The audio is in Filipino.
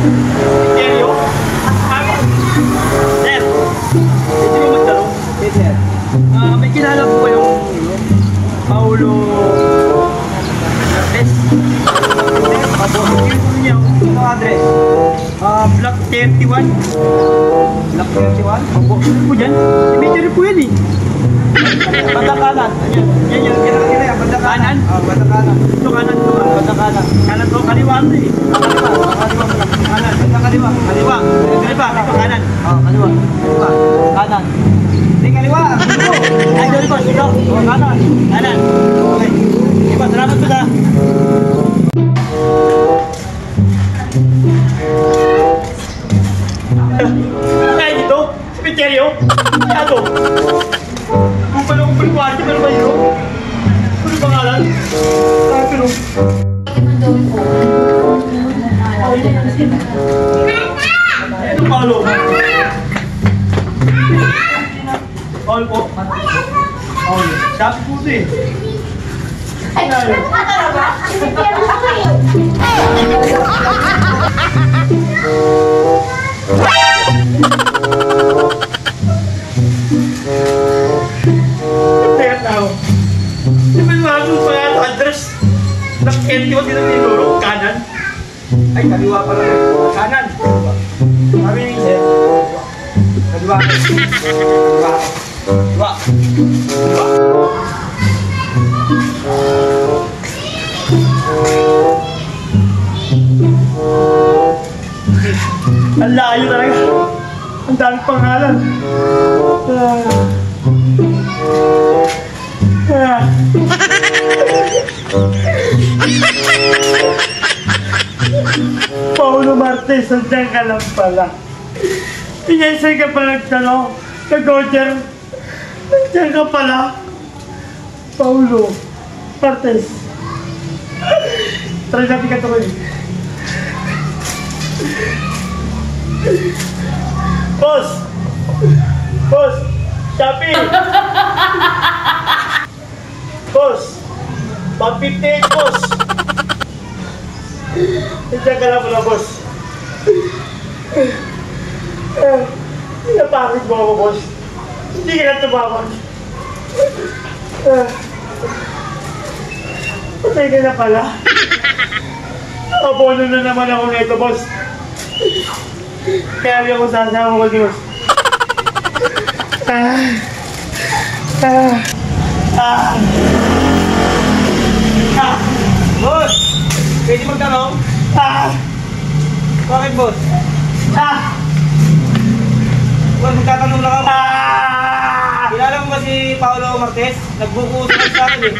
Seryo? Sir, pwede mo magtanong? Yes, sir. May kilala po ba yung Paulo Martes? Ano address? Block 31. Block 31? Opo, ano po dyan? Cemetery po yan eh. Bandang kanan. Yan yung Kira-kira yan, bandang kanan. Bandang kanan. Ito kanan to. Bandang kanan. Kanan to, kaliwa to eh. Kaliwa mo lang. Kanan. Bandang kaliwa. Kaliwa. Kaliwa, ito kanan. Kaliwa. Kaliwa. Kanan. Hindi kaliwa. Ay, doon po, ito. Kanan. Kanan. Okay. Iba, salamat po sa... Ay, dito? Cemeteryo? Ano? Kung pala kong paliwari, pero ba yun? Ano pangalan? Ay, pero... Ano Paulo? Paulo po? Paulo. Sabi po ito eh. Ay, talaga? Cemetery pa kayo. Teka tao. Di ba yung mga pangalan address? Nak-21 dito ni Loro, kanan. Ay, kaliwa pala. Kanan. Sabi ni Sir. Kaliwa. Kaliwa. Diba? Diba? Ang layo talaga. Ang daming pangalan. Paulo Martes, nandiyan ka lang pala. Pinansin ka pala nagtanong. Kag-order. Nandiyan ka pala. Paulo Martes. Try natin ka ito ko eh. Boss! Boss! Shopee! Boss! 158, boss! Nandiyan ka lang pala, boss. Napakit mo ako, boss. Hindi ka na tumawag. Patay ka na pala. Abono na naman ako nito, boss. Kaya hindi ako sasama ko, boss. Boss! Pwede magtanong? Bakit, boss? Boss, magtatanong lang ako. Kilala mo ba si Paulo Martes? Nagbuko sa akin eh.